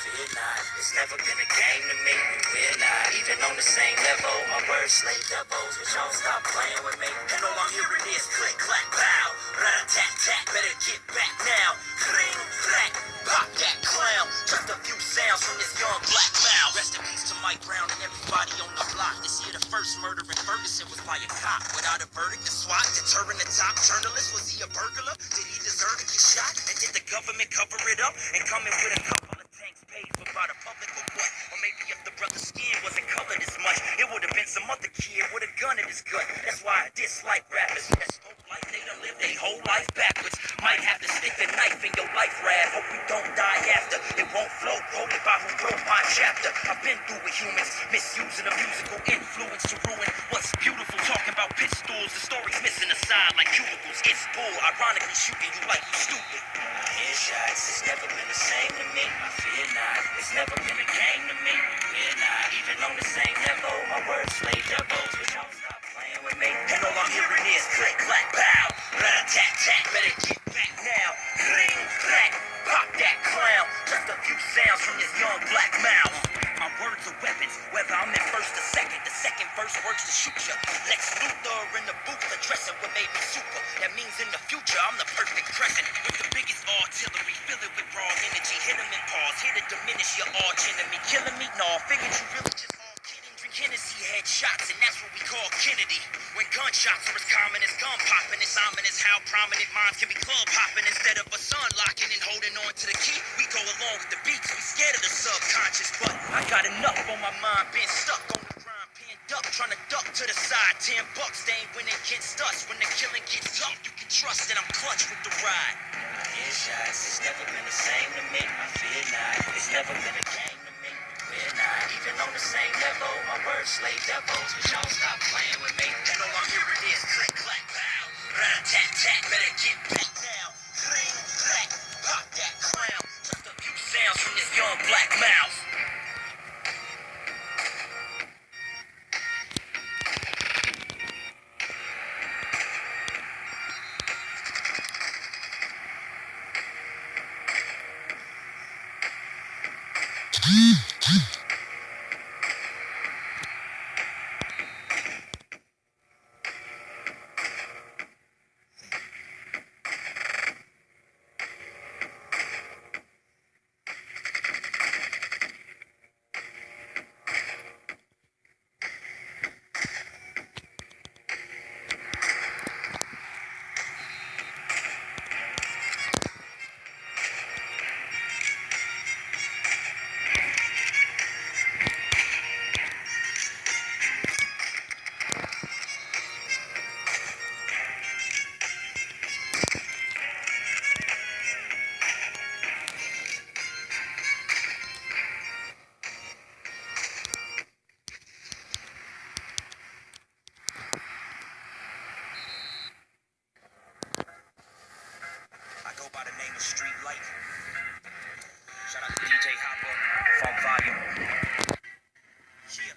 fear not. It's never been a game to me, we're not even on the same level. My words slay devils, but y'all stop playing with me. And all I'm hearing is click, clack, pow, rat-a-tat-tat, better get back now. Cling, clack, pop that clown. Just a few sounds from this young black mouth. Rest in peace to Mike Brown and everybody on the block. This year the first murder in Ferguson was by a cop. Without a verdict, the SWAT deterring the top journalist. Was he a burglar? Did he deserve to get shot? And did the government cover it up and come in with a couple of tanks paid for by the public or what? Or maybe if the brother's skin wasn't colored as much, it would have been some other kid with a gun in his gut. That's why I dislike rappers that spoke like they done lived their whole life backwards. Might have to stick a knife in your life, Rad. Hope you don't die after. It won't flow, quoted by who wrote my chapter. I've been through with humans, misusing a musical influence to ruin what's beautiful. Talking about pistols, the story's missing a side like cubicles. It's bull, ironically shooting you like you stupid. Headshots, it's never been the same to me. I fear not. It's never been a game to me. We're not even on the same level. My words slay devils, but y'all stop playing with me. And all I'm hearing is click, clack, pow, rat-a-tat-tat. Better get back now. Cling, clack, pop that clown. Just a few sounds from this young black mouth. My words are weapons, whether I'm in first or second. The second verse works to shoot ya. Lex Luthor in the booth addressing what made me super. That means in the future I'm the perfect president. With the biggest artillery, fill it with raw energy. Hit him in pause, hit it diminish your arch enemy. Killing me? Nah, figured you really just all kidding. Drink Hennessy headshots, and that's what we call Kennedy. When gunshots are as common as gun popping, it's ominous how prominent minds can be club hopping. Instead of a son locking and holding on to the key, we go along with the beats. We scared of the subconscious, but I got enough on my mind, been stuck on the grind, pinned up, trying to duck to the side. $10, they ain't winning against us. When the killing gets tough, you can trust that I'm clutch with the ride. Headshots, it's never been the same to me. I fear not. It's never been a game to me. We're not even on the same level. My words slay devils, but y'all stop playing with me. And all I'm hearing is click, clack, pow, rat-a-tat-tat. Better get back now. Cling, clack, pop that clown. Just a few sounds from this young black mouth. I go by the name of Streetlight. Shout out to DJ Hopper, Funk Volume. Yeah.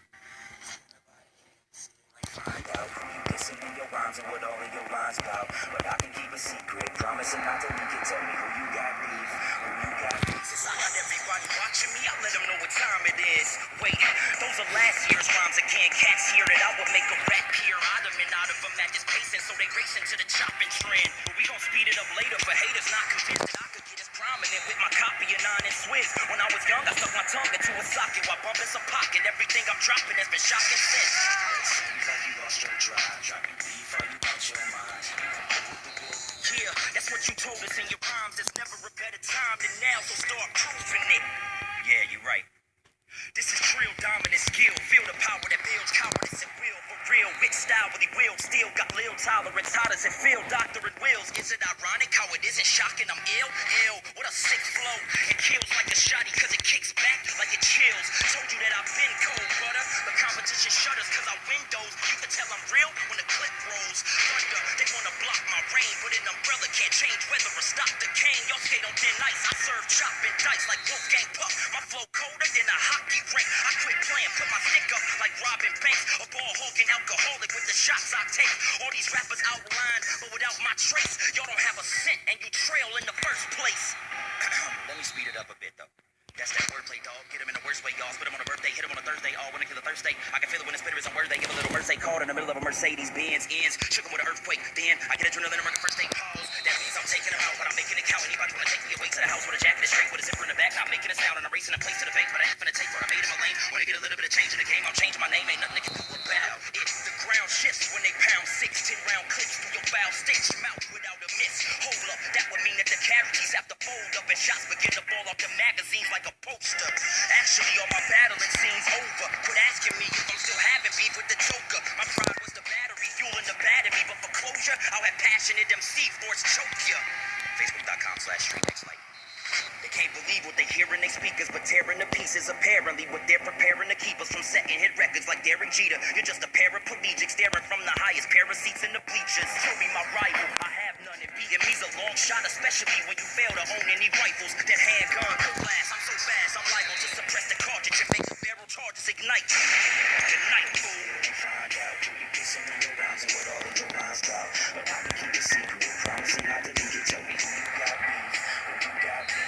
Find out who you dissing in your rhymes and what all of your lines about. But I can keep a secret, promising not to leak it. Tell me who you got beef, who you got beef. Since I got everybody watching me, I let them know what time it is. Wait, those are last year's rhymes again. Cats hear it, I would make a rap here. I'd have been out of them at this pacing, so they racing to the chopping trend. But we gon' speed it up later for haters not convinced that I could get as prominent with my copy of 9 and Swizz. When I was young, I stuck my tongue into a socket while bumping some pocket. Everything I'm dropping has been shocking since. Like you lost your drive, dropping beef, are you out your mind? Yeah, that's what you told us in your rhymes. There's never a better time than now, so start proving it. Yeah, you're right. This is real dominant skill. Feel the power that builds cowardice and will. For real, wit style with the will. Still got lil tolerance. How does it feel? Doctor and wills. Is it ironic how it isn't shocking? I'm ill. What a sick flow. It kills like a shotty cause it kicks back like it chills. Told you that I've been cold, brother. The competition shutters cause I windows. You can tell I'm real when the clip rolls. Thunder, they wanna block my rain, but an umbrella can't change weather or stop the cane. Y'all skate on thin ice. I serve chopping dice like Wolfgang Puck. My flow colder than a hockey rink. I quit playing, put my stick up like Robin Banks. A ball hogging alcoholic with the shots I take. All these rappers outlined, but without my trace, y'all don't have a cent and you trail in the first place. Let me speed it up a bit though. That's that wordplay, dog. Get him in the worst way, y'all. Spit him on a birthday, hit him on a Thursday. All winter till the Thursday. I can feel it when the spitter is unworthy. Give a little mercy called in the middle of a Mercedes Benz ends. Shook him with an earthquake. Then I get adrenaline and first day pause. That means I'm taking him out, but I'm making it count. Anybody wanna take me away to the house with a jacket is straight with a zipper in the back, not making a sound, and I'm racing a place to the bank, but I ain't finna take what I made him a lane. Wanna get a little bit of change in the game? I'm changing my name. Ain't nothing they can do about it. The ground shifts when they pound 6 10-round clips through your bow sticks. Mouth without a miss. Hold up, that would mean that the casualties have to fold up and shots begin to fall off the magazines like a poster. Actually, all my battling scenes over. Quit asking me if I'm still having beef with the Joker. My pride was the battery, fueling the battery, but for closure, I'll have passionate MC force choke ya. Facebook.com/STREETLIGHT. They can't believe what they hear in their speakers, but tearing to pieces apparently what they're preparing to keep us from setting hit records like Derek Jeter. You're just a paraplegic staring from the highest pair of seats in the bleachers. Show me my rival, I have none, and beating me's a long shot, especially when you fail to own any rifles. That handgun could blast, I'm so fast, I'm liable to suppress the cartridge and make the barrel charges ignite. Good night, fool. Find out who you kissing in your rounds and what all of your lines about, but I can keep it secret, promising not to leak it. Tell me who you got beef, who you got beef.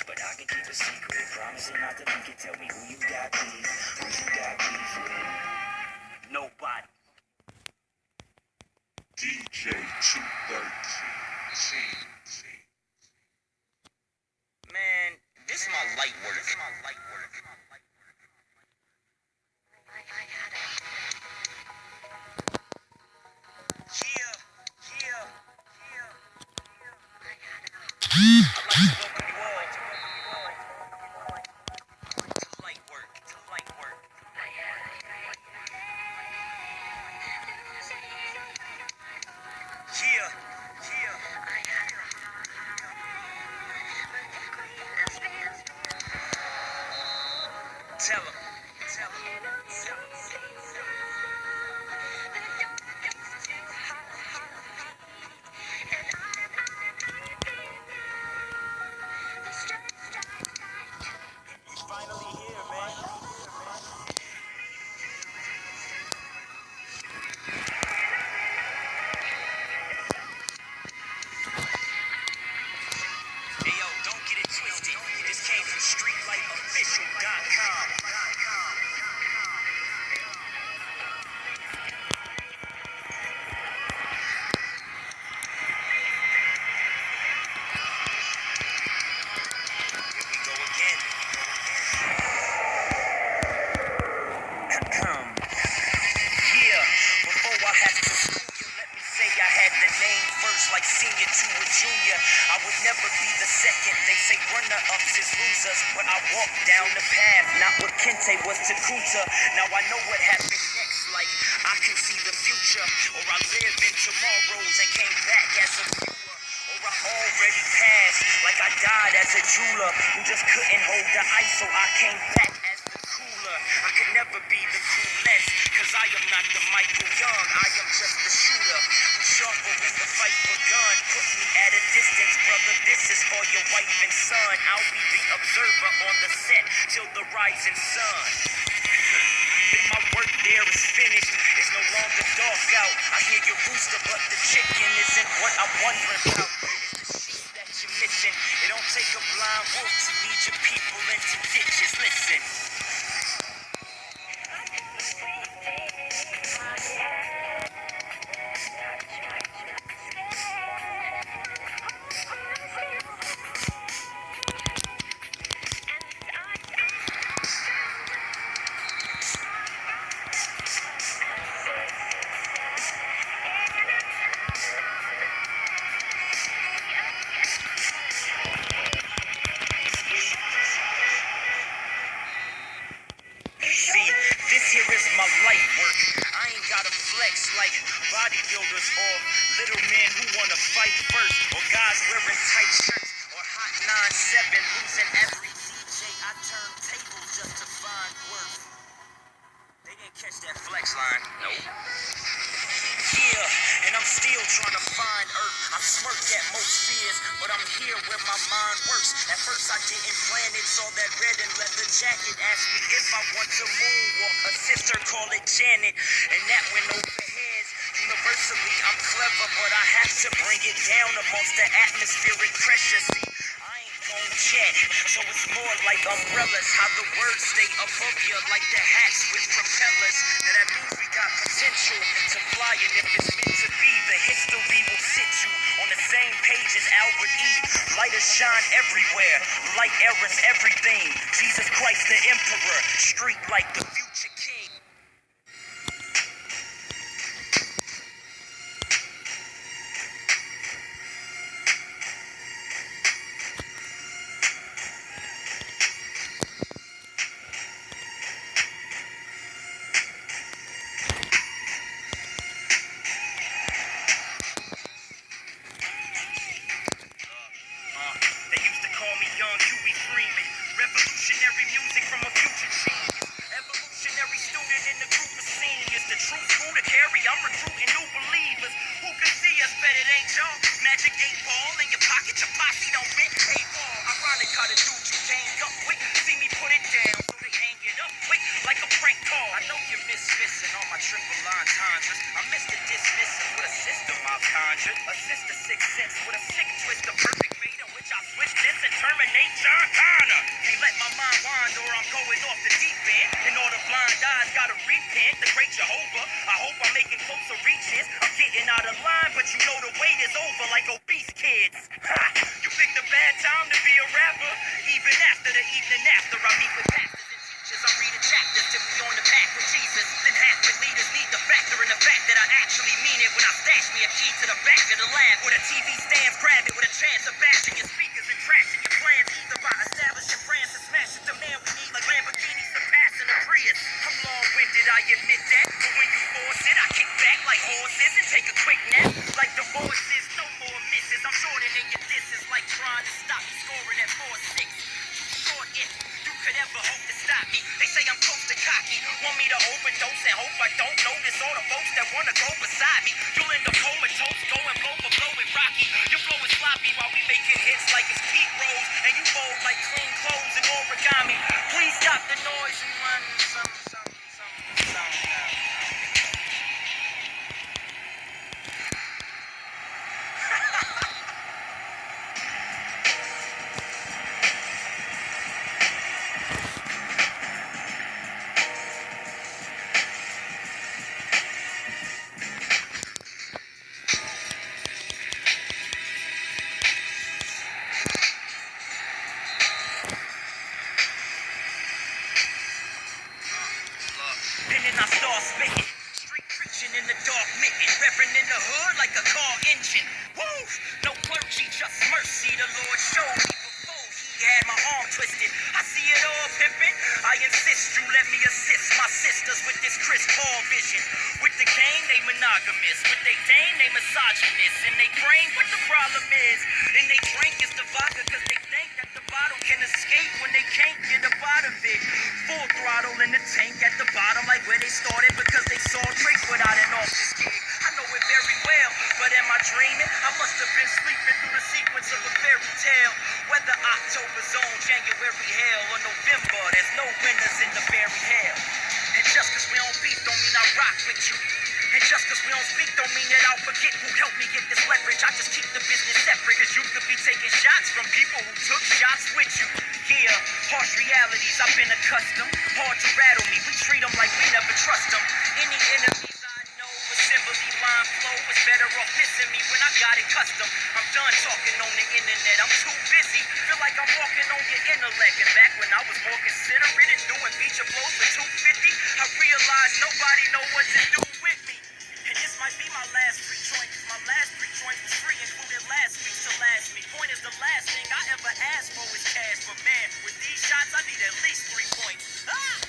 But I can keep a secret, promising not to leak it. Tell me who you got beef, who you got beef with. Nobody. DJ 213. Man, this is my light work. This is my light work. I'd like to welcome you all to light work, to light work. Tell him. Hey yo, don't get it twisted. This came from StreetLightOfficial.com. Here we go again. Yeah, before I have to school you, let me say I had the name first, like senior to a junior. I would never be the second. They say runner-ups is losers, but I walked down the path, not what Kente was to Kuta. Now I know what happened next, like I can see the future, or I live in tomorrows and came back as a viewer, or I already passed, like I died as a jeweler who just couldn't hold the ice, so I came back as the cooler. I could never be the coolest, cause I am not the Michael Young, I am just the shooter who's sharper when the fight begun. Put me at a distance, brother, this is for your wife and son. I'll be the observer on the set till the rising sun. Then my work there is finished, it's no longer dark out. I hear your rooster, but the chicken isn't what I'm wondering about. It's the sheep that you're missing. It don't take a blind wolf to lead your people into ditches. Listen. See, this here is my light work. I ain't gotta flex like bodybuilders or little men who wanna fight first, or guys wearing tight shirts, or hot 9-7 losing every DJ. I turn tables just to find worth. They didn't catch that flex line. Nope. Yeah, and I'm still trying to find Earth. I've smirked at most fears, but I'm here where my mind works. At first I didn't plan it, saw that red and leather jacket. Asked me if I want to moonwalk. A sister call it Janet, and that went over heads. Universal universally, I'm clever, but I have to bring it down amongst the atmospheric pressure. See, I ain't gon' jet, so it's more like umbrellas. How the words stay above you like the hats with propellers. Now that means we got potential to fly, and if it's meant to be, the history will sit you on the same page as Albert E. Lighters shine everywhere, light errors everything. Jesus Christ the Emperor, street light the future king. They used to call me Young Huey Freeman. Revolutionary music from a future genius. Evolutionary student in the group of seniors. The true school to carry, I'm recruiting new believers. Who can see us better than y'all? Magic 8 ball in your pocket, your posse don't fit 8 ball. Ironic how the dudes you gang up quick. See me put it down, so they hang it up quick like a prank call. I know you're missing all my triple entendres. I missed the dismissing with a system I've conjured. A sister sixth sense with a sick twist of perfect fate in which I switch this and terminate John Connor. Can't let my mind wander, I'm going off the deep end. In order blind eyes gotta repent. The great Jehovah, I hope I'm making closer reaches. I'm getting out of line, but you know the wait is over like obese kids. Ha! You picked a bad time to be a rapper. Even after the evening after, I meet with pastors and teachers. I'm reading chapters to be on the path with Jesus. Then half-wit leaders need to factor in the fact that I actually mean it when I stash me a key to the back of the lab where the TV stands. Grab it with a chance of bashing your speakers and trashing your plans. Either by establishing brands to smash it, the man we need like Lamborghinis surpassing the Prius. I'm long-winded, I admit that, but when you force it, I kick back like horses and take a quick nap. Like divorces, no more misses. I'm shorter than your disses, like trying to stop you scoring at 4-6. Too short if you could ever hope to stop me. They say I'm close to cocky, want me to overdose and hope I don't notice all the folks that wanna go beside me. You'll end up comatose, going blow for blow with Rocky. Your flow is sloppy while we making hits like it's Pete Rose, and you fold like clean clothes and origami. Please stop the noise and run some. And then I start spitting, street preaching in the dark mitten, revving in the hood like a car engine. Woo! No clergy, just mercy. The Lord showed me before he had my arm twisted. I see it all pimping. I insist you let me assist my sisters with this Chris Paul vision. With the gang, they monogamous. With they dame, they misogynist. And they brain, what the problem is? And they drink is the vodka cause they think that the bottle can escape when they can't get up out of it. Full throttle in the tank at the bottom like where they started because they saw Drake without an office gig. I know it very well, but am I dreaming? I must have been sleeping through the sequence of a fairy tale. Whether October's on January hell or November, there's no winners in the very hell. And just cause we don't beef don't mean I rock with you. And just cause we don't speak don't mean that I'll forget who helped me get this leverage. I just keep the business separate cause you could be taking shots from people who took shots with you. Yeah, harsh realities I've been accustomed. Hard to rattle me, we treat them like we never trust them. Any enemies I know assembly line flow is better off missing me when I got it custom. I'm done talking on the internet, I'm too busy. Feel like I'm walking on your intellect. And back when I was more considerate and doing feature flows for 250, I realized nobody know what to do with me. And this might be my last free joint, cause my last free joint was free, included last week's to last me. Point is the last thing I ever asked for is cash, but man, with these shots I need at least 3 points. Ah!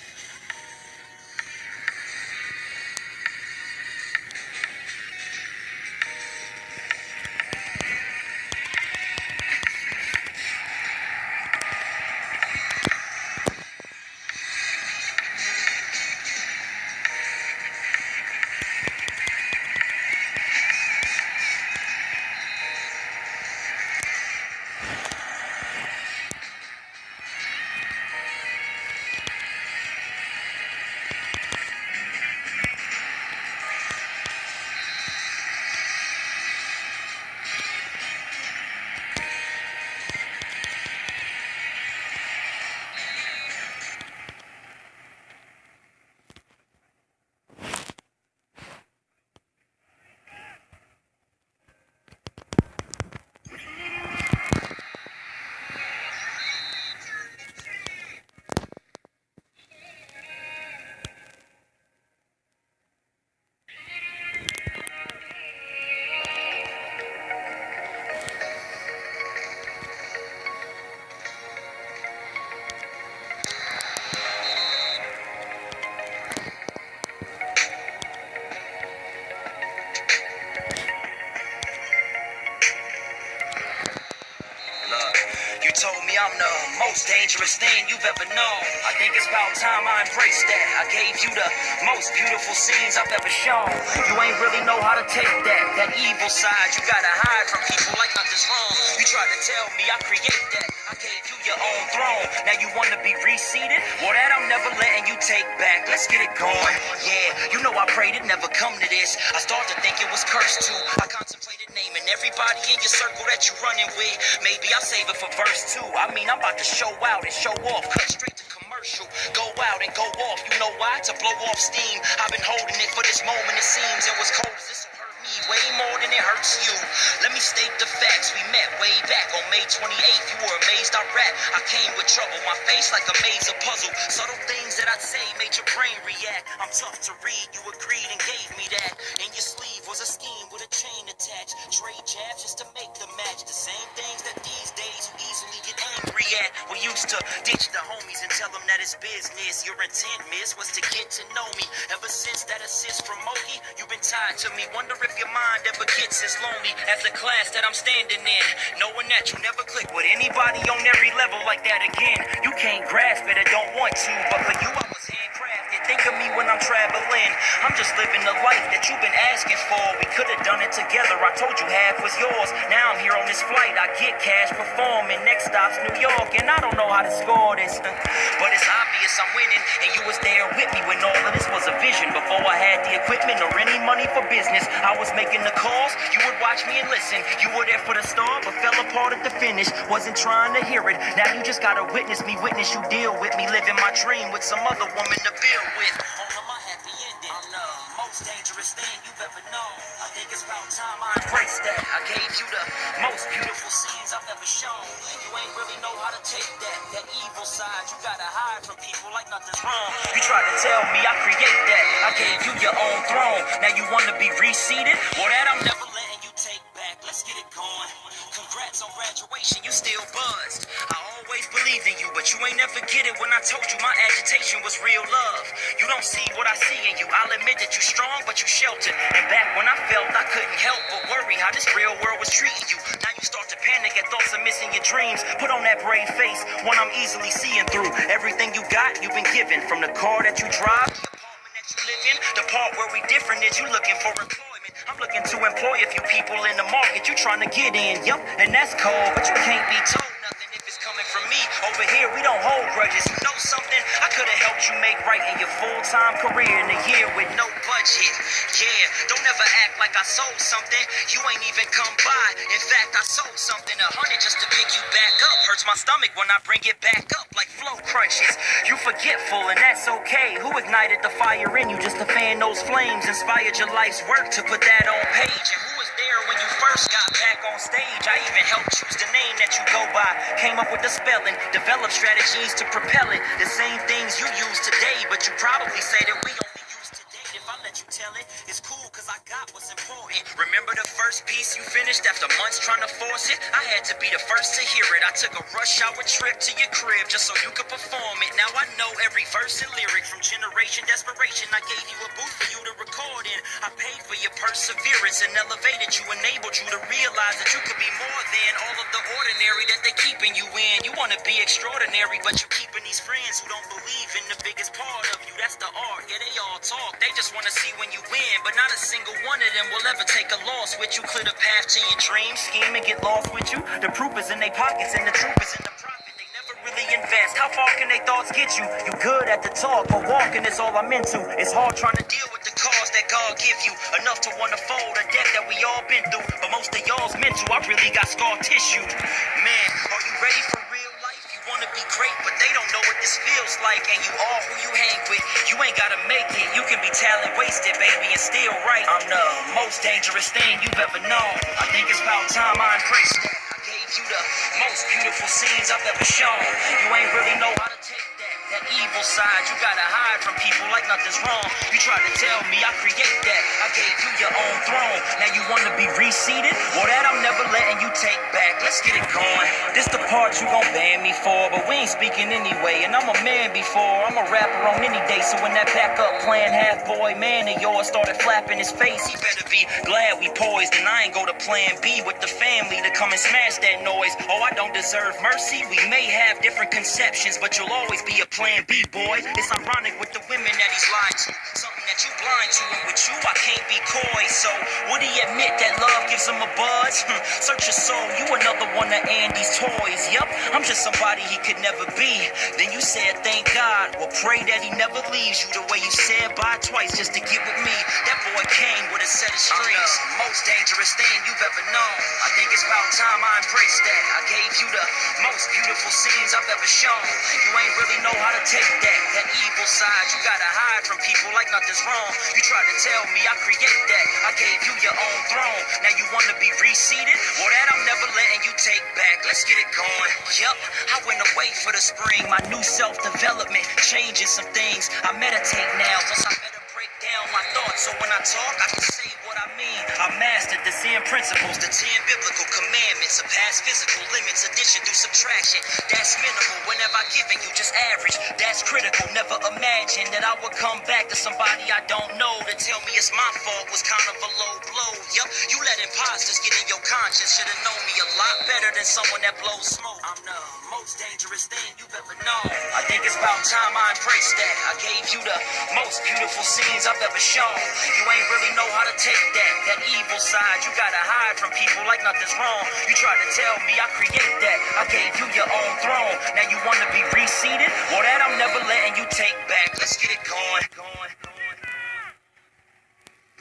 dangerous thing you've ever known. I think it's about time I embrace that. I gave you the most beautiful scenes I've ever shown. You ain't really know how to take that evil side. You gotta hide from people like nothing's wrong. You tried to tell me I create that. I gave you your own throne. Now you wanna be reseated? Well, that I'm never letting you take back. Let's get it going. Yeah, you know I prayed it never come to this. I started to think it was cursed too. I contemplated naming everybody in your circle that you running with. Maybe I'll save it for verse 2. I mean, I'm about to show out and show off. Cut straight to commercial. Go out and go off. You know why? To blow off steam. I've been holding it for this moment, it seems. And what's cold is this will hurt me way more than it hurts you. Let me state the facts. We met way back on May 28th. You were amazed I rap. I came with trouble. My face like a maze of puzzle. Subtle things that I'd say made your brain react. I'm tough to read. You agreed and gave me that. In your sleeve was a scheme with a chain attached. Trade jabs just to make the match. The same things that these days you easily get angry at. We used to ditch the homies and tell them that it's business. Your intent, miss, was to get to know me. Ever since that assist from Moki, you've been tied to me. Wonder if your mind ever gets as lonely as the class that I'm standing in. Knowing that you never click with anybody on every level like that again. You can't grasp it or don't want to, but for you I was handcrafted. Think of me when I'm traveling. I'm just living the life that you've been asking for. We could have done it together. I told you half was yours. Now I'm here on this flight. I get cash performing. Next stop's New York, and I don't know how to score this. But it's obvious I'm winning, and you was there with me when all of this was a vision. Before I had the equipment or any money for business, I was making the calls. You would watch me and listen. You were there for the start, but fell apart at the finish. Wasn't trying to hear it. Now you just gotta witness me. Witness you deal with me. Living my dream with some other woman to build with. On my happy ending. I'm the most dangerous thing you've ever known. I think it's about time I embrace that. I gave you the most beautiful scenes I've ever shown. And you ain't really know how to take that evil side. You gotta hide from people like nothing's wrong. You tried to tell me I create that. I gave you your own throne. Now you wanna be reseated? Well, that I'm never letting you take back. Let's get it going. Congrats on graduation, you still buzzed. I always believed in you, but you ain't never get it when I told you my agitation was real love. You don't see what I see in you. I'll admit that you strong, but you sheltered. And back when I felt I couldn't help but worry how this real world was treating you. Now you start to panic at thoughts of missing your dreams. Put on that brave face, one I'm easily seeing through. Everything you got, you've been given. From the car that you drive, the apartment that you live in. The part where we different is you looking for employment. I'm looking to employ a few people in the market you trying to get in, yup, and that's cold, but you can't be told nothing if it's coming from me. Over here, we don't hold grudges. You know something? I could have helped you make right in your full-time career in a year with no budget. Yeah, don't ever act like I sold something. You ain't even come by. In fact, I sold something 100 just to pick you back up. Hurts my stomach when I bring it back up like flow crunches. You forgetful, and that's okay. Who ignited the fire in you just to fan those flames? Inspired your life's work to put that on page. And who was there when you first got back on stage? I even helped choose the name that you go by. Came up with the spelling, developed strategies to propel it. The same things you use today, but you probably say that we only use today. If I let you tell it, it's cool cause I got what's important. Remember the first piece you finished after months trying to force it? I had to be the first to hear it. I took a rush hour trip to your crib just so you could perform it. Now I know every verse and lyric from generation desperation. I gave you a booth for you to record in. I paid for your perseverance and elevated you, enabled you to realize that you could be more than all of the ordinary that they keeping you in. You want to be extraordinary, but you keeping these friends who don't believe in the biggest part of you. That's the art. Yeah, they all talk. They just want to see when you win, but not a single one of them will ever take a loss with you. Clear the path to your dreams, scheme and get lost with you. The proof is in their pockets and the truth is in the profit. They never really invest. How far can they thoughts get you? You good at the talk, but walking is all I'm into. It's hard trying to deal with the cause that God give you. Enough to want to fold a deck that we all been through, but most of y'all's mental. I really got scar tissue. Man, are you ready for real life? You want to be great, but they don't know what this feels like. And you are who you hang with. You ain't gotta make it. You can be talent wasted, baby, and still right. I'm the most dangerous thing you've ever known. I think it's about time I embrace that. I gave you the most beautiful scenes I've ever shown. You ain't really know how to take that evil side. You gotta hide from people like nothing's wrong. You tried to tell me I create that. I gave you your own throne. Now you want to be reseated? Well, that I'm never letting you take back. Let's get it going. This the part you gon' ban me for, but we ain't speaking anyway. And I'm a man before, I'm a rapper on any day. So when that backup plan half boy man of yours started flapping his face, he better be glad we poised. And I ain't go to plan B with the family to come and smash that noise. Oh, I don't deserve mercy. We may have different conceptions, but you'll always be a plan B, boy. It's ironic with the women that he's lied to. Something that you blind to, and with you I can't be coy. So would he admit that love gives him a buzz? Search your soul, you another one of Andy's toys. Yup, I'm just somebody he could never be. Then you said thank God. Well, pray that he never leaves you the way you said bye twice just to get with me. That boy came with a set of strings. Most dangerous thing you've ever known. I think it's about time I embrace that. I gave you the most beautiful scenes I've ever shown. You ain't really know how to take that evil side. You gotta hide from people like nothing's wrong. You tried to tell me I create that. I gave you your own throne. Now you wanna be reseated? Well, that I'm never letting you take back. Let's get it going. Yup, I went away for the spring. My new self-development, changing some things. I meditate now, plus I better break down my thoughts. So when I talk, I can say what I mean. I mastered the Zen principles, the 10 biblical commandments, surpass physical limits, addition through subtraction. That's minimal. Whenever I giving you just average, that's critical. Never imagine that I would come back to somebody I don't know to tell me it's my fault was kind of a low blow. Yup, you let imposters get in your conscience. Should've known me a lot better than someone that blows smoke. I'm the most dangerous thing you've ever known. I think it's about time I embrace that. I gave you the most beautiful scenes I've ever shown. You ain't really know how to take that evil side. You gotta hide from people like nothing's wrong. You tried to tell me I create that. I gave you your own throne. Now you wanna be reseated? Well, that I'm never letting you take back. Let's get it going.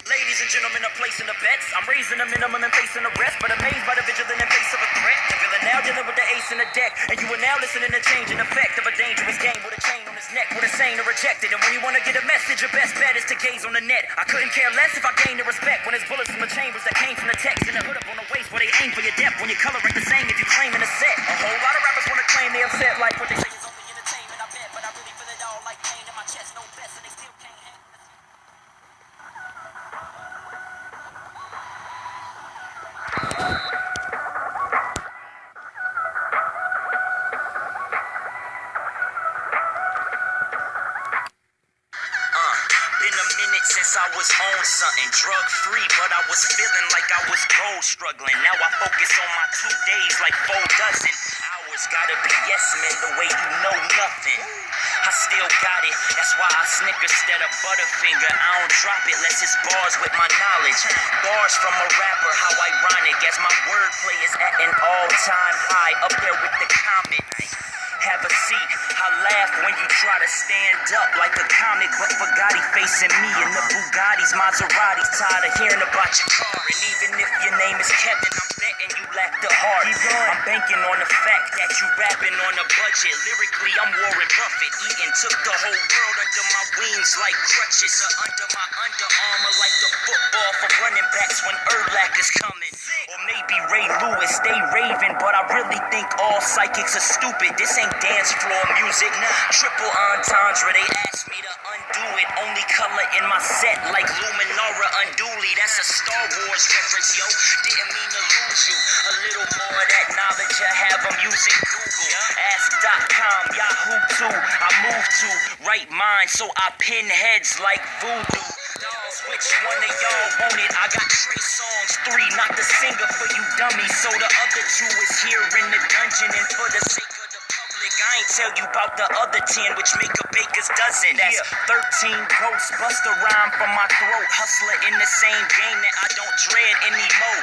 Ladies and gentlemen, I'm placing the bets. I'm raising the minimum and facing the rest, but amazed by the vigilant in face of a threat. The villain now dealing with the ace in the deck, and you are now listening to change in effect of a dangerous game with a chain on his neck, with a saying to reject it. And when you want to get a message, your best bet is to gaze on the net. I couldn't care less if I gained the respect when it's bullets from the chambers that came from the text and the hood up on the waist where they aim for your depth. When your color ain't the same if you claiming a set. A whole lot of rappers want to claim they upset like what they say is only entertainment. I bet, but I really feel it all like pain in my chest, no best, and they still can't handle it. Since I was on something drug-free, but I was feeling like I was gold struggling. Now I focus on my 2 days like 4 dozen hours. Gotta be yes men the way you know nothing. I still got it, that's why I snicker instead of Butterfinger. I don't drop it less it's bars with my knowledge. Bars from a rapper, how ironic, as my wordplay is at an all-time high, up there with the comet. Have a seat, I laugh when you try to stand up like a comic, but forgot he facing me in the Bugattis, Maseratis. Tired of hearing about your car, and even if your name is Kevin, I'm betting you lack the heart. I'm banking on the fact that you rapping on a budget. Lyrically, I'm Warren Buffett, eating took the whole world under my wings like crutches, or under my Under Armour like the football for running backs when Urlac is coming. Or maybe Ray Lewis, they raving, but I really think all psychics are stupid. This ain't dance floor music. Triple entendre, they asked me to undo it. Only color in my set like Luminara unduly. That's a Star Wars reference, yo. Didn't mean to lose you. A little more of that knowledge I have, I'm using Google. Ask.com, Yahoo too. I move to right mind, so I pin heads like voodoo. Which one of y'all want it? I got 3 songs, 3, not the singer for you dummies. So the other 2 is here in the dungeon, and for the sake of the public, I ain't tell you about the other 10, which make a baker's dozen. That's 13 ghosts, bust a rhyme from my throat. Hustler in the same game that I don't dread anymore.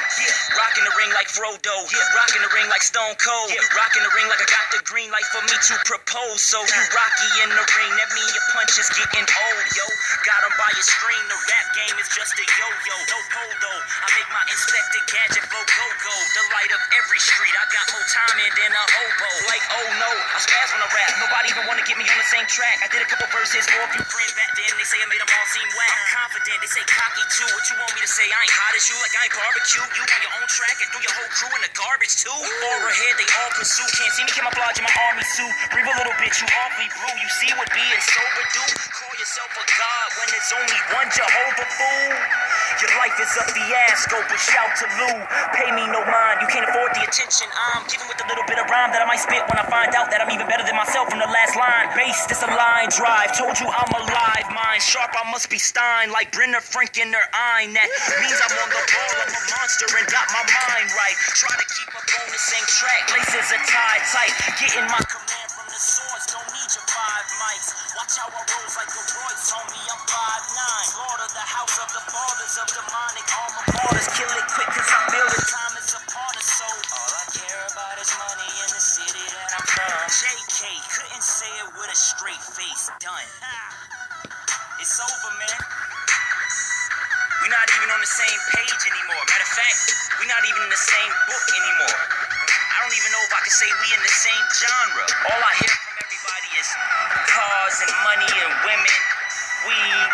Rocking the ring like Frodo, rocking the ring like Stone Cold, rocking the ring like I got the green light for me to propose. So you rocky in the ring, that mean your punches getting old, yo. Got 'em by your screen, the rap game is just a yo-yo, no polo. I make my Inspector Gadget flow go-go, the light of every street. I got more time in than a hobo. Like, oh no, I spaz when I rap. Nobody even wanna get me on the same track. I did a couple verses for a few friends back then. They say I made them all seem whack. I'm confident, they say cocky too. What you want me to say? I ain't hot as you, like I ain't barbecue. You on your own track and threw your whole crew in the garbage too. Far ahead, they all pursue. Can't see me camouflage in my army suit. Breathe a little bit, you awfully blue. You see what being sober do? Call yourself yourself a god when there's only one Jehovah fool? Your life is a fiasco, but shout to Lou. Pay me no mind, you can't afford the attention I'm giving with a little bit of rhyme that I might spit when I find out that I'm even better than myself from the last line. Bass, this a line drive, told you I'm alive. Mind sharp, I must be Stein, like Brenner Frank in their eye. That means I'm on the ball, I'm a monster and got my mind right. Try to keep up on the same track, laces are tied tight. Getting my command from the source, don't need your 5 mics. Watch how I rolls like a Royce, homie, I'm 5'9". Slaughter the house of the fathers of demonic alma maters. Kill it quick cause I feel the time is a part of so. All I care about is money in the city that I'm from. JK, couldn't say it with a straight face, done. It's over, man. We're not even on the same page anymore. Matter of fact, we're not even in the same book anymore. I don't even know if I can say we in the same genre. All I hear from everybody is cars and money and women, weed,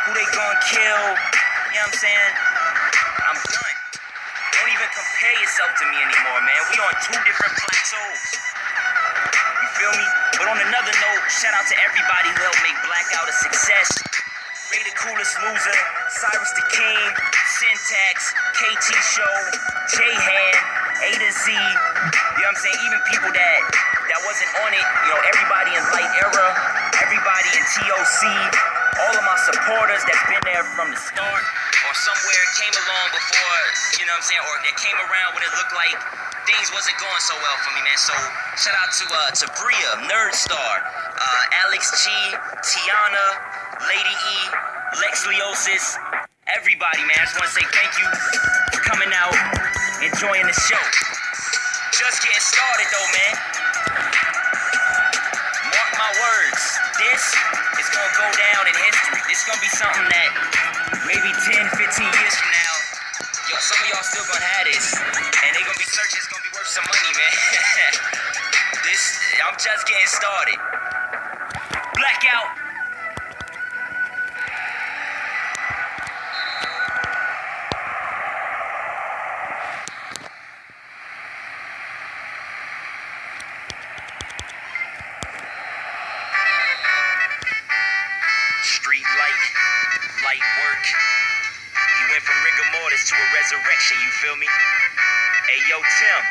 who they gonna kill. You know what I'm saying? I'm done. Don't even compare yourself to me anymore, man. We on 2 different plateaus. You feel me? But on another note, shout out to everybody who helped make Blackout a success. Ray the Coolest Loser, Cyrus the King, Syntax, KT Show, J-Han, A to Z. You know what I'm saying? Even people that wasn't on it, you know, everybody in Light Era, everybody in TOC, all of my supporters that's been there from the start or somewhere came along before, you know what I'm saying, or that came around when it looked like things wasn't going so well for me, man. So shout out to Bria, Nerdstar, Alex G, Tiana, Lady E, Lex Leosis, everybody, man. I just want to say thank you for coming out, enjoying the show. Just getting started though, man. Mark my words, this is gonna go down in history. This is gonna be something that maybe 10, 15 years from now, yo, some of y'all still gonna have this, and they gonna be searching. It's gonna be worth some money, man. I'm just getting started. Blackout. Streetlight, light work. You went from rigor mortis to a resurrection, you feel me? Hey, yo, Tim.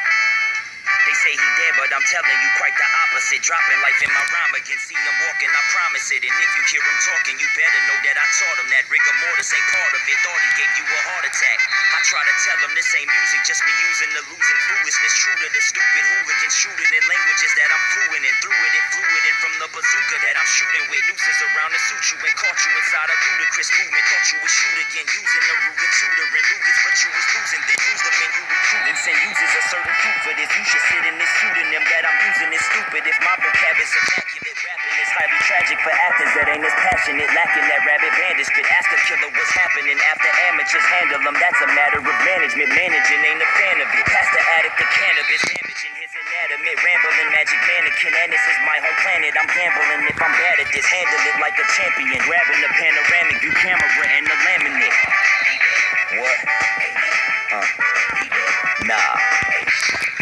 They say he dead, but I'm telling you quite the opposite. Dropping life in my rhyme again. See him walking, I promise it. And if you hear him talking, you better know that I taught him that rigor mortis ain't part of it. Thought he gave you a heart attack. I try to tell him this ain't music, just me using the losing foolishness. True to the stupid hooligans, shooting in languages that I'm fluent in. Through it and fluid in from the bazooka that I'm shooting with. Nooses around to suit you and caught you inside a ludicrous movement. Thought you would shoot again, using the Rugen tutoring Lucas, but you was losing then. Who's the men you recruiting? Send uses a certain fruit for this. You should sit in this pseudonym that I'm using is stupid. If my vocab is immaculate, rapping is highly tragic for actors that ain't as passionate. Lacking that rabbit bandage spit. Ask a killer what's happening after amateurs handle them. That's a matter of management. Managing ain't a fan of it. Past the addict to cannabis, damaging his anatomy. Rambling magic mannequin, and this is my home planet. I'm gambling if I'm bad at this. Handle it like a champion. Grabbing the panoramic view camera and the laminate. What? Nah.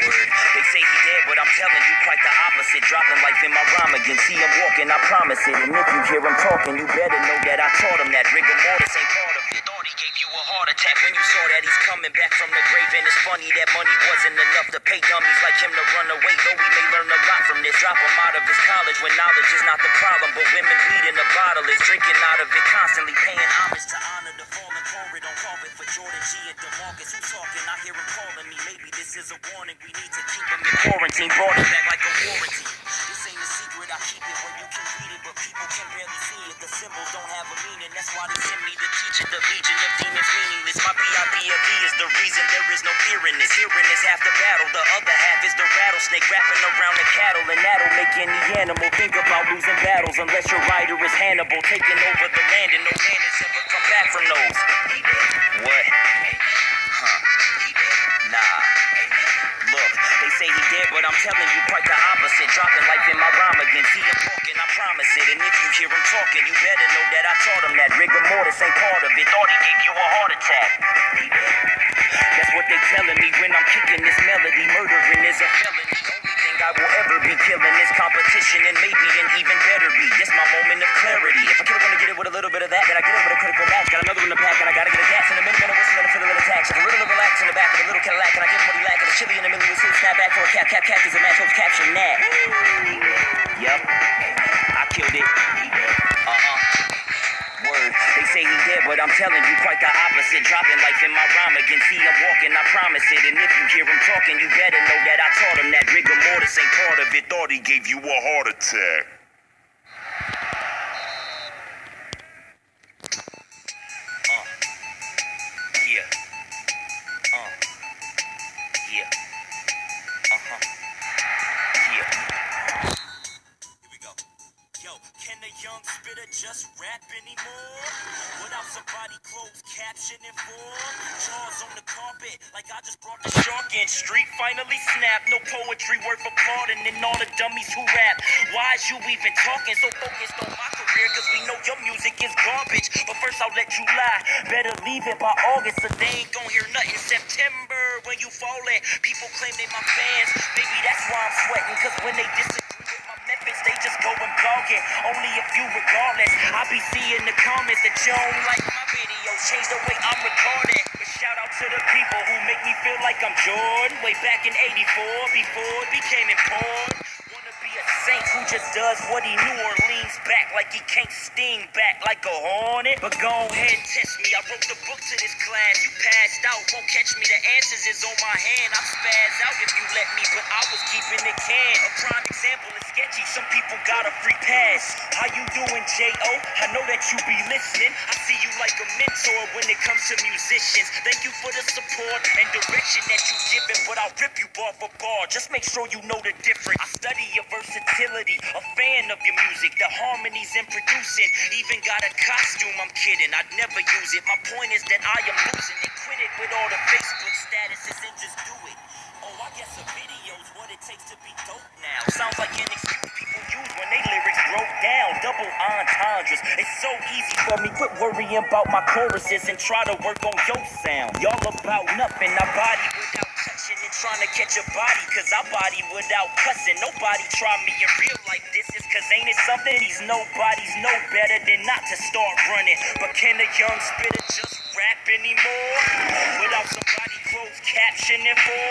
Word. They say he dead, but I'm telling you quite the opposite. Dropping life in my rhyme again. See him walking, I promise it. And if you hear him talking, you better know that I taught him that rigor mortis ain't part of it. Thought he gave you a heart attack when you saw that he's coming back from the grave. And it's funny that money wasn't enough to pay dummies like him to run away. Though we may learn a lot from this. Drop him out of his college when knowledge is not the problem. But women weed in the bottle is drinking out of it constantly. Paying homage to honor the fallen poet on carpet for Jordan G and DeMarcus. Who's talking? I hear him calling me. Maybe this is a warning. We need to keep him in quarantine. Brought him back like a warranty. This ain't a secret. I keep it where you can read it, but people can barely see it. The symbols don't have a meaning. That's why they send me to teach it. The legion of demons meaningless. My B.I.B.L.E. is the reason there is no fear in this. Hearing is half the battle. The other half is the rattlesnake wrapping around the cattle. And that'll make any animal think about losing battles. Unless your rider is Hannibal, taking over the land. And no man has ever come back from those. What? Nah. Look, they say he dead, but I'm telling you quite the opposite. Dropping life in my rhyme again. See him walking, I promise it. And if you hear him talking, you better know that I taught him that rigor mortis ain't part of it. Thought he gave you a heart attack. That's what they telling me when I'm kicking this melody. Murdering is a felony. Only thing think I will ever be killing this competition and maybe an even better beat. This my moment of clarity. If I could wanna get it with a little bit of that, then I get it with a critical match. Got another one in the pack and I gotta get a gas in a minute, whistle and a fiddle and a tax. If a little relax in the back of a little Cadillac and I give him what he lack and a chili in the middle of his snap back for a cap is a match. Hope caption that. Yup, I killed it. Word, they say he dead, but I'm telling you quite the opposite. Dropping life in my rhyme again. See, I'm walking, I promise it. And if you hear him talking, you better know that I taught him that rigor mortis ain't part of it. Thought he gave you a heart attack. Yeah. Yeah. Yeah. Here we go. Yo, can the young spitter just rap anymore? Without somebody closed captioning for? Jaws on the carpet, like I just brought the shark in. Street finally snapped. No poetry worth applauding and all the dummies who rap. Why is you even talking so focused on my career? Cause we know your music is garbage. But first I'll let you lie. Better leave it by August, so they ain't gon' hear nothing. September when you fallin'. People claim they my fans. Maybe that's why I'm sweating. Cause when they disagree with my methods, they just go and blog it. Only if you regardless. I be seeing the comments that you don't like my videos. Change the way I'm recording. But shout out to the people who make me feel like I'm Jordan. Way back in '84, before it became important. Wanna be a saint who just does what he knew or leans back like he can't sting back like a hornet. But go ahead and test me. I wrote the book to this class. You passed out, won't catch me. The answers is on my hand. I'm spaz out if you let me, but I was keeping it can. A prime example is sketchy. Some people got a free pass. How you doing, J.O.? I know that you be listening. I see you like a mentor when it comes to musicians. Thank you for the support and direction that you giving, but I'll rip you bar for bar. Just make sure you know the difference. I study your versatility, a fan of your music, the harmonies and producing. Even got a costume, I'm kidding, I'd never use it. My point is that I am losing it. Quit it with all the Facebook statuses and just do it. Oh, I guess a video's what it takes to be dope now. Sounds like an excuse people use when they lyrics broke down. Double entendres. It's so easy for me. Quit worrying about my choruses and try to work on your sound. Y'all about nothing. I body without touching and trying to catch a body. Cause I body without cussing. Nobody try me in real life. This is cause ain't it something? These nobodies know better than not to start running. But can a young spitter just rap anymore? Without somebody closed captioning for?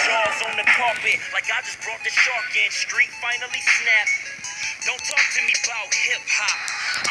Jaws on the carpet, like I just brought the shark in. Street finally snapped. Don't talk to me about hip-hop.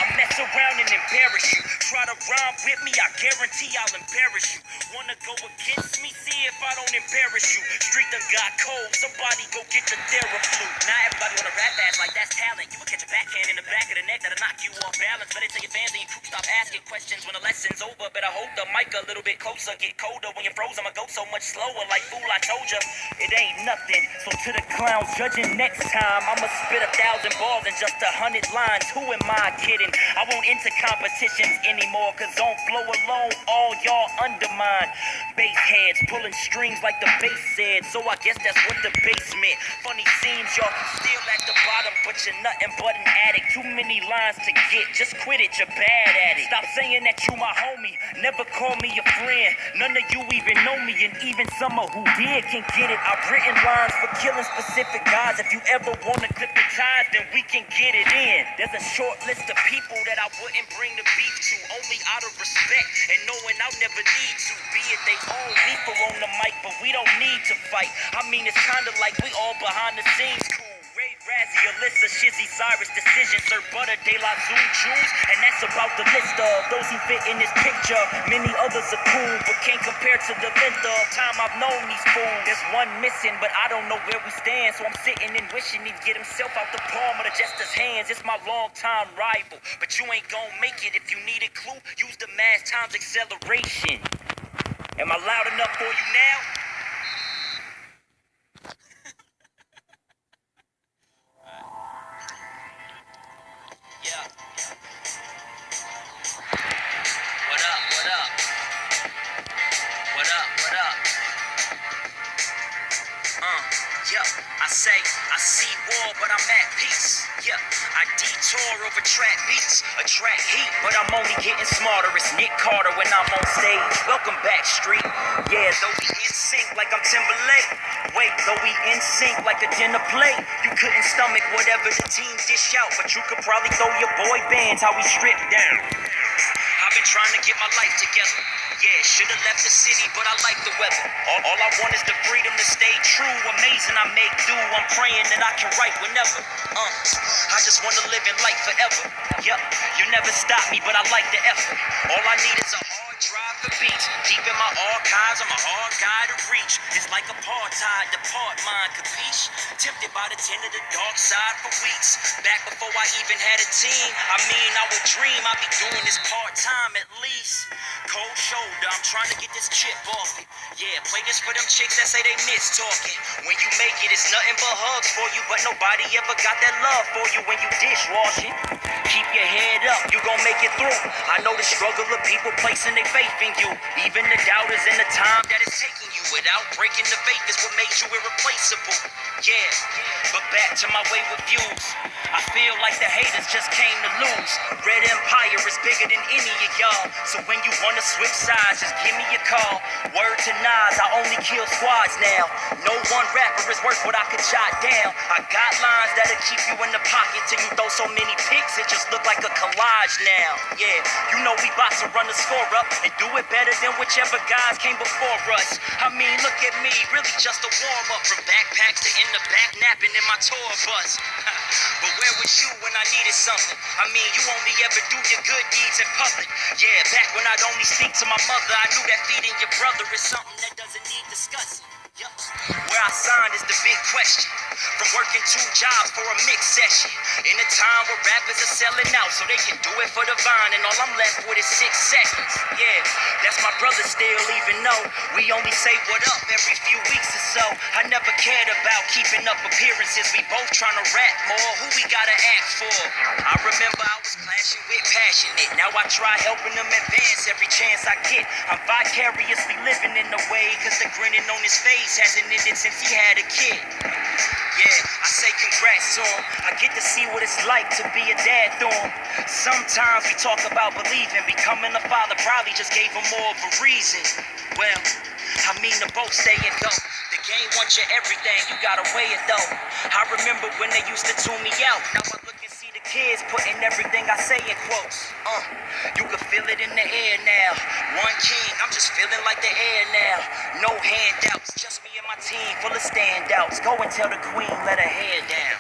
I'll mess around and embarrass you. Try to rhyme with me, I guarantee I'll embarrass you. Wanna go against me? See if I don't embarrass you. Street done got cold, somebody go get the Theraflu. Now everybody wanna rap fast like that's talent. You will catch a backhand in the back of the neck that'll knock you off balance. Better tell your fans and your crew stop asking questions when the lesson's over. Better hold the mic a little bit closer, get colder. When you're frozen, I'ma go so much slower. Like fool, I told ya, it ain't nothing. So to the clowns judging next time, I'ma spit 1,000 balls in just 100 lines. Who am I kidding? I won't enter competitions anymore, cause on flow alone, all y'all undermine. Bass heads pulling strings like the bass said, so I guess that's what the bass meant. Funny seems y'all still at the bottom, but you're nothing but an addict. Too many lines to get, just quit it, you're bad at it. Stop saying that you my homie, never call me a friend. None of you even know me, and even some of who did can get it. I've written lines for killing specific guys. If you ever wanna clip the ties, then we can get it in. There's a short list of people that I wouldn't bring the beef to, only out of respect and knowing I'll never need to. Be it they all lethal on the mic, but we don't need to fight. I mean, it's kinda like we all behind the scenes cool. Ray, Razzie, Alyssa, Shizzy, Cyrus, Decision, Sir Butter, De La Zoom, Jules, and that's about the list of those who fit in this picture. Many others are cool, but can't compare to the length of time I've known these fools. There's one missing, but I don't know where we stand, so I'm sitting and wishing he'd get himself out the palm of the jester's hands. It's my long-time rival, but you ain't gonna make it. If you need a clue, use the mass times acceleration. Am I loud enough for you now? Yeah. What up? What up? What up? What up? Yeah, I say, I see war, but I'm at peace. Yeah, I I detour over track beats, a track heat, but I'm only getting smarter. It's Nick Carter when I'm on stage. Welcome back, Street. Yeah, though we in sync like I'm Timberlake. Wait, though we in sync like a dinner plate. You couldn't stomach whatever the team dish out, but you could probably throw your boy bands how we strip down. I've been trying to get my life together. Yeah, should've left the city, but I like the weather. All I want is the freedom to stay true. Amazing, I make do. I'm praying that I can write whenever. I just wanna live in life forever. Yup, you never stop me, but I like the effort. All I need is a hard drive for beats. Deep in my archives, I'm a hard guy to reach. It's like apartheid, depart mine, capiche? Tempted by the tin of the dark side for weeks. Back before I even had a team. I mean, I would dream I'd be doing this part-time at least. Cold shoulder, I'm trying to get this chip off it. Yeah, play this for them chicks that say they miss talking. When you make it, it's nothing but hugs for you, but nobody ever got that love for you when you dishwashing. Keep your head up, you gon' make it through. I know the struggle of people placing their faith in you. Even the doubters and the time that it's taking you. Without breaking the faith is what made you irreplaceable. Yeah, but back to my wayward views. I feel like the haters just came to lose. Red Empire is bigger than any of y'all. So when you wanna switch sides, just give me a call. Word to Nas, I only kill squads now. No one rapper is worth what I could jot down. I got lines that'll keep you in the pocket till you throw so many pics it just look like a collage now. Yeah, you know we bout to run the score up and do it better than whichever guys came before us. I mean, look at me, really just a warm up. From backpacks to in the back napping in my tour bus. But where was you when I needed something? I mean, you only ever do your good deeds in public. Yeah, back when I'd only speak to my mother, I knew that feeding your brother is something that doesn't need discussing. Yup. Where I signed is the big question. From working 2 jobs for a mix session. In a time where rappers are selling out so they can do it for the vine, and all I'm left with is 6 seconds. Yeah, that's my brother still, even though we only say what up every few weeks or so. I never cared about keeping up appearances. We both trying to rap more. Who we gotta act for? I remember I was clashing with Passionate. Now I try helping them advance every chance I get. I'm vicariously living in the way, cause the grinning on his face hasn't ended since he had a kid. Yeah, I say congrats to him. I get to see what it's like to be a dad to him. Sometimes we talk about believing. Becoming a father probably just gave him more of a reason. Well, I mean the both staying dope. The game wants you everything, you gotta weigh it though. I remember when they used to tune me out. Now I look and see the kids putting everything I say in quotes. You can feel it in the air now. One king, I'm just feeling like the air now. No handouts, just me and my team full of standouts. Go and tell the queen, let her hair down.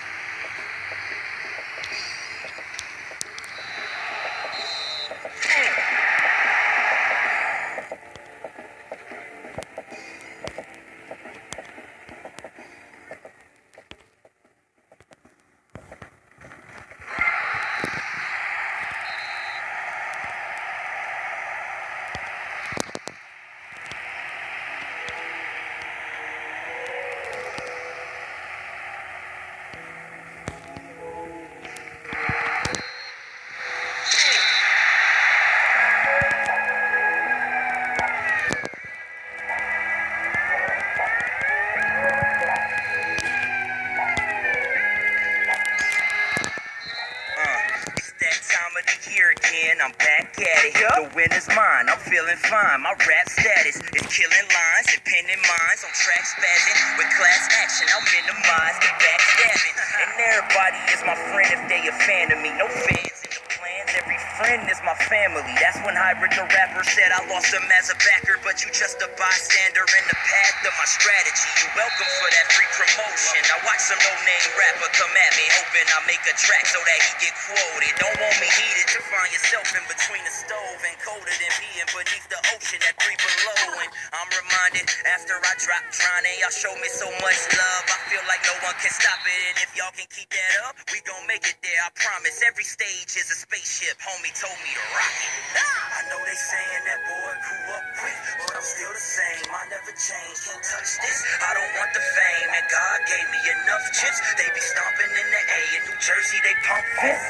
I'm back at it. The win is mine. I'm feeling fine. My rap status is killing lines and pinning minds on track spazzing. With class action, I'll minimize the backstabbing. And everybody is my friend if they a fan of me. No fans in the plans. Every friend is my family. That's when Hybrid the rapper said I lost him as a backer, but you just a bystander in the path of my strategy. You welcome for that free promotion. I watch some no-name rapper come at me, hoping I make a track so that he get quoted. Don't want me heated to find yourself in between the stove and colder than being beneath the ocean at 3 below. And I'm reminded after I drop Trine, y'all show me so much love. I feel like no one can stop it, and if y'all can keep that up, we gon' make it there. I promise. Every stage is a spaceship. Homie told me to rock it. I know they saying that boy grew up quick, but I'm still the same. I never change. Can't touch this. I don't want the fame, and God gave me enough chips. They be stomping in the A in New Jersey. They pump this.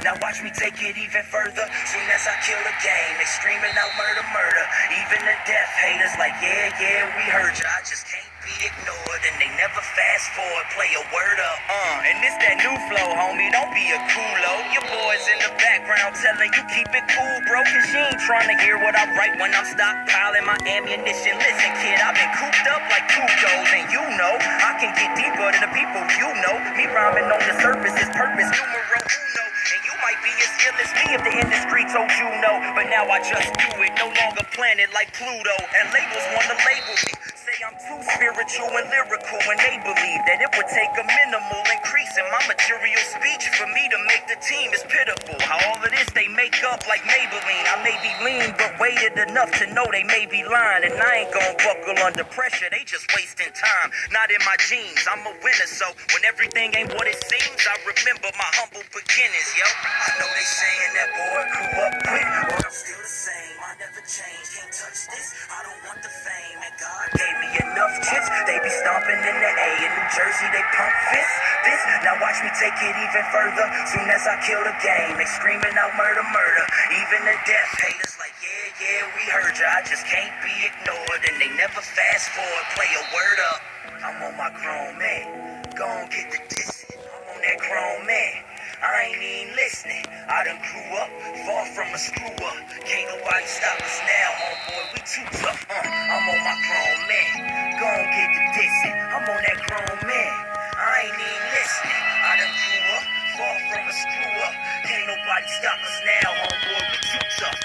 Now watch me take it even further. Soon as I kill a game, they screaming out murder, murder. Even the death haters like, yeah, we heard ya. I just can't be ignored, and they never fast forward, play a word up. And this that new flow, homie, don't be a culo. Your boys in the background telling you keep it cool, bro, cause you ain't trying to hear what I write when I'm stockpiling my ammunition. Listen, kid, I've been cooped up like Cujo's, and you know, I can get deeper than the people you know. Me rhyming on the surface is purpose, numero uno. And you might be as ill as me if the industry told you no. But now I just do it, no longer planet like Pluto. And labels wanna label me, say I'm too spiritual and lyrical. And they believe that it would take a minimal increase in my material speech for me to make the team. Is pitiful how all of this they make up like Maybelline. I may be lean, but weighted enough to know they may be lying. And I ain't gon' buckle under pressure, they just wasting time. Not in my genes, I'm a winner, so when everything ain't what it seems, I remember my humble beginnings, yo. I know they saying that boy grew up quick, but I'm still the same. I never change, can't touch this. I don't want the fame, and God gave me enough chips. They be stomping in the A in New Jersey, they pump fists. This, now watch me take it even further. Soon as I kill the game, they screaming out murder, murder. Even the death haters like, yeah, we heard ya. I just can't be ignored, and they never fast forward, play a word up. I'm on my grown man, gon' get the dissing. I'm on that grown man, I ain't even listening. I done grew up, far from a screw up. Can't nobody stop us now, homeboy, we too tough. I'm on my grown man, gon' get the dissing. I'm on that grown man, I ain't even listening. I done grew up, far from a screw up. Can't nobody stop us now, homeboy, we too tough.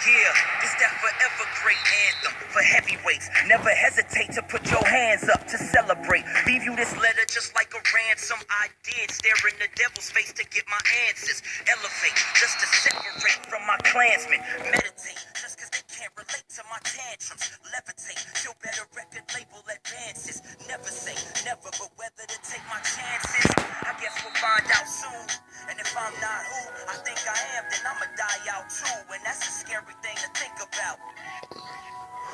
Yeah, it's that forever great anthem for heavyweights. Never hesitate to put your hands up to celebrate. Leave you this letter just like a ransom. I did stare in the devil's face to get my answers. Elevate just to separate from my clansmen. Meditate just cause they can't relate to my tantrums. Levitate, your better record label advances. Never say never, but whether to take my chances, I guess we'll find out soon. And if I'm not who I think I am, then I'ma die out too. And that's a scary thing to think about.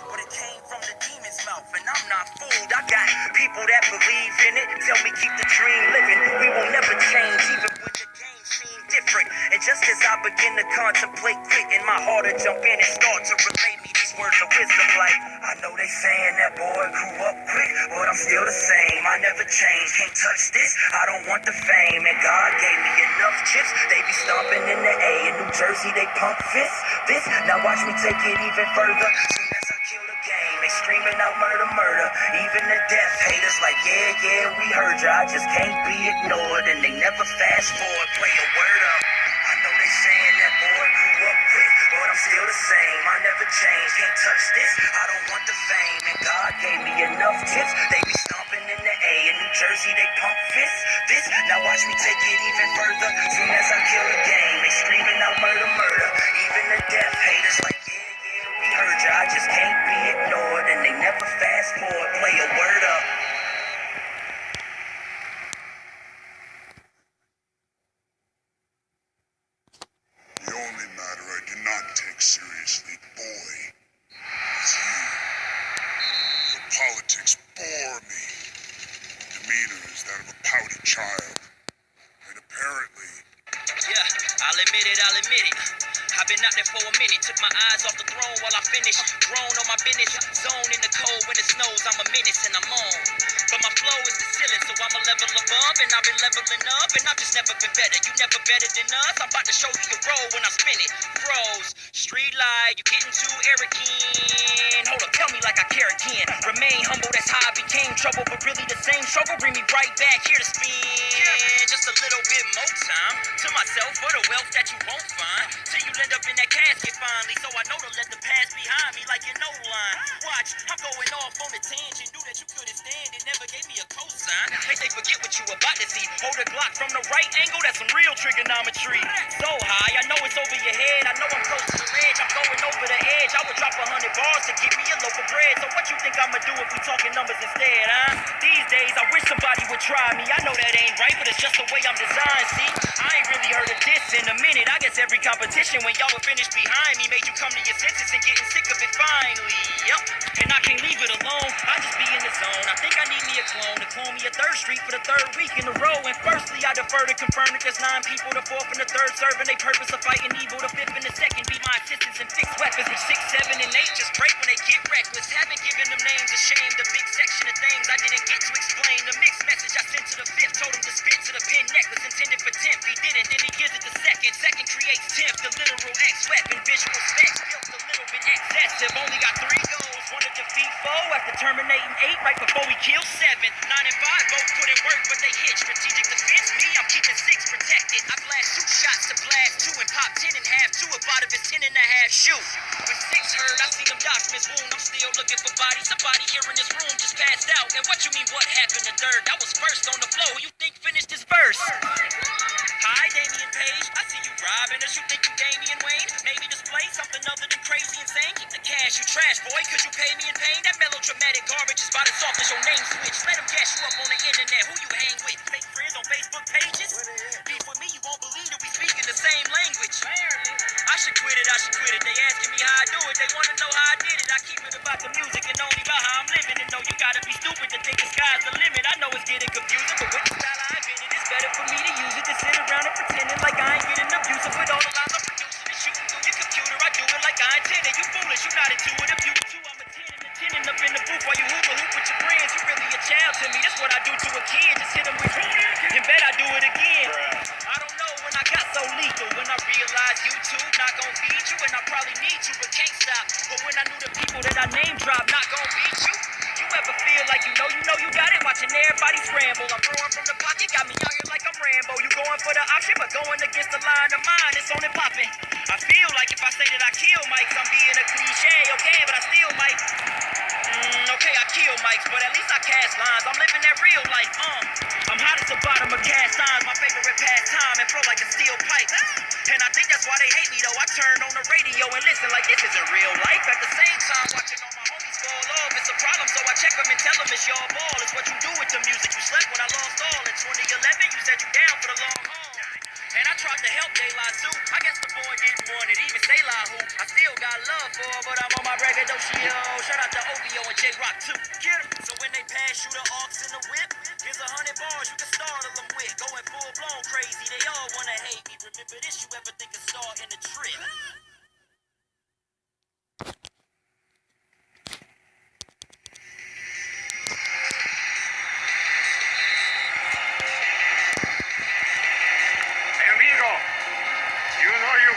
But it came from the demon's mouth, and I'm not fooled. I got people that believe in it, tell me keep the dream living. We will never change, even when the game seems different. And just as I begin to contemplate quitting, my heart to jump in and start to relate me these words of wisdom like, I know they saying that boy grew up quick, but I'm still the same. I never change, can't touch this. I don't want the fame, and God gave me enough chips. They be stomping in the A in New Jersey, they pump fists. This, now watch me take it even further. Soon as I kill the game, they screaming out murder, murder. Even the death haters like, yeah, we heard ya. I just can't be ignored, and they never fast forward, play a word up. I know they saying that boy grew up quick, but I'm still the same. I never change, can't touch this. I don't want the fame, and God gave me enough chips. They be stomping in the A in New Jersey, they pump fists. This, now watch me take it even further. Soon as I kill the game, they screaming out murder, murder. Even the death haters like, yeah, we heard ya. I just can't be ignored, and they never fast forward, play a word up. The only matter I do not take seriously, boy, is you. Your politics bore me. Demeanor is that of a pouty child. And apparently... Yeah, I'll admit it. I've been out there for a minute, took my eyes off the throne while I finished. Grown on my business, zone in the cold when it snows, I'm a menace and I'm on. But my flow is the ceiling, so I'm a level above, and I've been leveling up, and I've just never been better. You never better than us, I'm about to show you your role when I spin it. Bros, street light, you getting too arrogant. Hold up, tell me like I care again. Remain humble, that's how I became trouble, but really the same struggle bring me right back here to spin. Just a little bit more time to myself for the wealth that you won't find, till you end up in that casket finally. So I know to let the past behind me like an old line. Watch, I'm going off on a tangent, knew that you couldn't stand it, never gave me a cosign. Make they forget what you about to see. Hold a Glock from the right angle, that's some real trigonometry. So high, I know it's over your head, I know I'm close to the edge, I'm going over the edge. I would drop 100 bars to get me a loaf of bread. So what you think I'ma do if we talking numbers instead, huh? These days I wish somebody would try me. I know that ain't right, but it's just the way I'm designed. See, I ain't really heard of this in a minute. I guess every competition when y'all were finished behind me made you come to your senses and getting sick of it finally. Yep, and I can't leave it alone, I just be in the zone. I think I need me a clone to clone me a third street for the third week in a row. And firstly I defer to confirm that there's 9 people, the fourth and the third serving they purpose of fighting evil, the fifth and the second be my assistants and fixed weapons, and 6, 7, and 8 just break when they get reckless. Haven't given them names, ashamed, a big section of things I didn't get to explain. The mixed message I sent to the fifth told him to spit to the pin necklace intended for 10th. He didn't, then he gives it the second. Second creates 10th, the literal X weapon. Visual specs built a little bit excessive. Only got 3 goals. One to defeat foe after terminating 8 right before we kill 7. 9 and 5 both put in work, but they hit. Strategic defense, me, I'm keeping 6 protected. I blast 2 shots to blast 2 and pop 10 in half. 2 about of his 10 and a half shoot. With 6 hurt, I seen them documents wound. I'm still looking for bodies. Somebody here in this room just passed out. And what you mean what happened to third? That was first on the floor. Who you think finished this verse? Hi, Damian Page. I see you robbing us. You think you Damian Wayne? Maybe display something other than crazy insane. Keep the cash, you trash, boy, cause you pay me in pain. That melodramatic garbage is about as soft as your name switch. Let them gas you up on the internet. Who you hang with? Fake friends on Facebook pages? Beef with me, you won't believe that we speak in the same language. I should quit it, I should quit it. They asking me how I do it. They wanna know how I did it. I keep it about the music and only about how I'm living. And no, you gotta be stupid to think the sky's the limit. I know it's getting confusing, but with the style I invented, it's better for me to use it than sit around and pretending like I ain't getting abusive with all the lines I'm producing and shooting through your computer. I do it like I intended. You foolish, you not intuitive. You a 2, I'm a 10 and a 10 and up in the booth while you hula hoop with your friends. You really a child to me. That's what I do to a kid. Just hit him with and bet I do it again. I don't know when I got so lethal. When I realized YouTube not gonna feed you, and I probably need you but can't stop. But when I knew the people that I name drop not gonna beat you. You ever feel like you know you got it? Watching everybody scramble. I'm throwing from the pocket, got me out here like I'm Rambo. You going for the option, but going against the line of mine, it's on and popping. I feel like if I say that I kill mics, I'm being a cliche, okay, but I still might. Okay, I kill mics, but at least I cast lines. I'm living that real life, I'm hot as the bottom of cast signs, my favorite pastime, and flow like a steel pipe. And I think that's why they hate me, though. I turn on the radio and listen like this isn't real life. At the same time, watching all my homies fall off, it's a problem, so I check them and tell them it's your ball. It's what you do with the music. You slept when I lost all. In 2011, you said you down for the long haul. And I tried to help De La Sue. I guess the boy didn't want it, even say La Who. I still got love for her, but I'm on my braggadocio. Shout out to OVO and J-Rock too. Get 'em. So when they pass you the aux in the whip, here's 100 bars you can startle them with. Going full blown crazy, they all wanna hate me. Remember this, you ever think of starting a trip?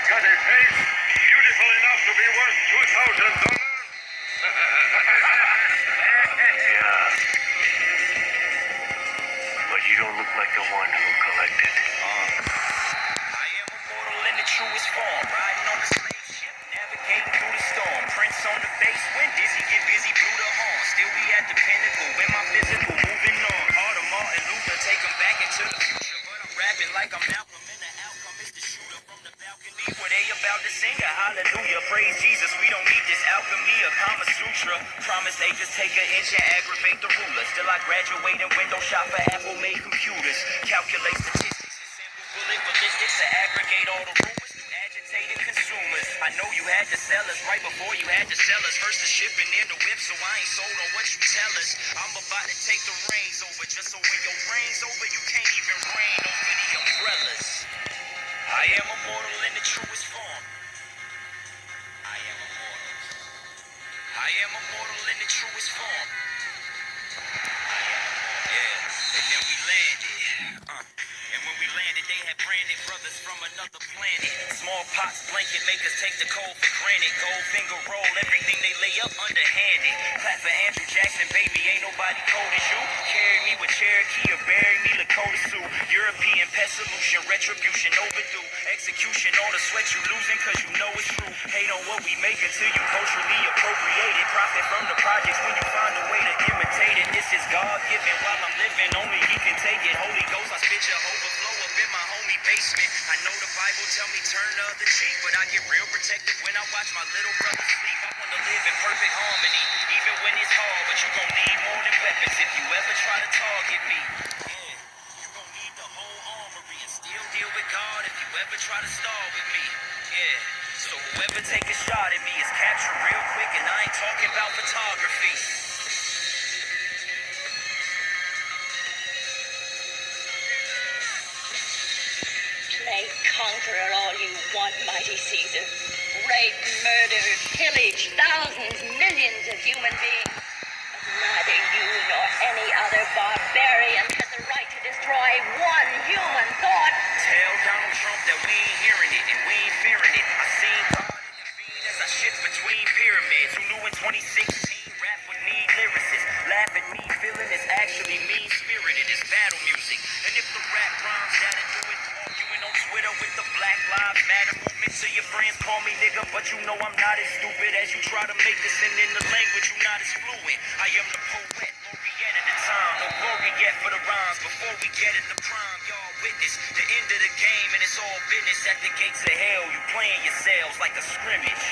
Got a face beautiful enough to be worth $2,000. Yeah. But you don't look like the one who collected. I am immortal in the truest form. Riding on the slave ship, navigating through the storm. Prince on the base, when dizzy get busy, blew the horn. Still we at the pinnacle, when my physical moving on. All the Martin Luther, take 'em back into the future. But I'm rapping like I'm Malcolm, and the outcome is the shooter from the balcony. Where they about to sing a hallelujah. Praise Jesus, we don't need this alchemy or Kama Sutra. Promise they just take an inch and aggravate the ruler. Still I graduate and window shop for Apple-made computers. Calculate statistics, assemble bullet ballistics to aggregate all the rumors. New agitated consumers. I know you had to sell us right before you had to sell us. First the shipping, then the whip, so I ain't sold on what you tell us. I'm about to take the reins over, just so when your brain's over, you can't even reign over the umbrellas. I am immortal in the truest form. I am immortal. I am immortal in the truest form. Yeah, and then we landed. And when we landed, they had branded brothers from another planet. Smallpox blanket make us take the cold for granted. Gold finger roll, everything they lay up underhanded. Clap for Andrew Jackson, baby, ain't nobody cold as you. Carry me with Cherokee or bury me Lakota Sioux. European pest solution, retribution overdue. Execution, all the sweat you losing cause you know it's true. Hate on what we make until you culturally appropriated. Profit from the projects when you find a way to imitate it. This is God-given while I'm living, only he can take it. Holy Ghost, I spit your overflow up in my homie basement. I know the Bible tell me turn the other cheek, but I get real protective when I watch my little brother sleep. I wanna live in perfect harmony, even when it's hard, but you gon' need more than weapons if you ever try to target me. Yeah, you gon' need the whole armory and still deal with God if you ever try to stall with me. Yeah, so whoever take a shot at me is captured real quick, and I ain't talking about photography. Play conqueror all you want, mighty Caesar. Rape, murder, pillage thousands, millions of human beings. But Neither you nor any other barbarian has the right to destroy one human thought. Tell Donald Trump that we ain't hearing it and we ain't fearing it. I seen God intervene as I shift between pyramids. Who knew in 2016 rap would need lyricists? Laugh at me, feeling it's actually mean spirited. It's battle music. And if the rap rhymes that'll do it, arguing on Twitter with the Black Lives Matter movement. So your friends call me nigga, but you know I'm not as stupid as you try to make this. And in the language, you not as fluent. I am the poet, laureate of the time. No glory yet for the rhymes. Before we get at the prime, y'all witness the end of the game, and it's all business at the gates of hell. You playing yourselves like a scrimmage.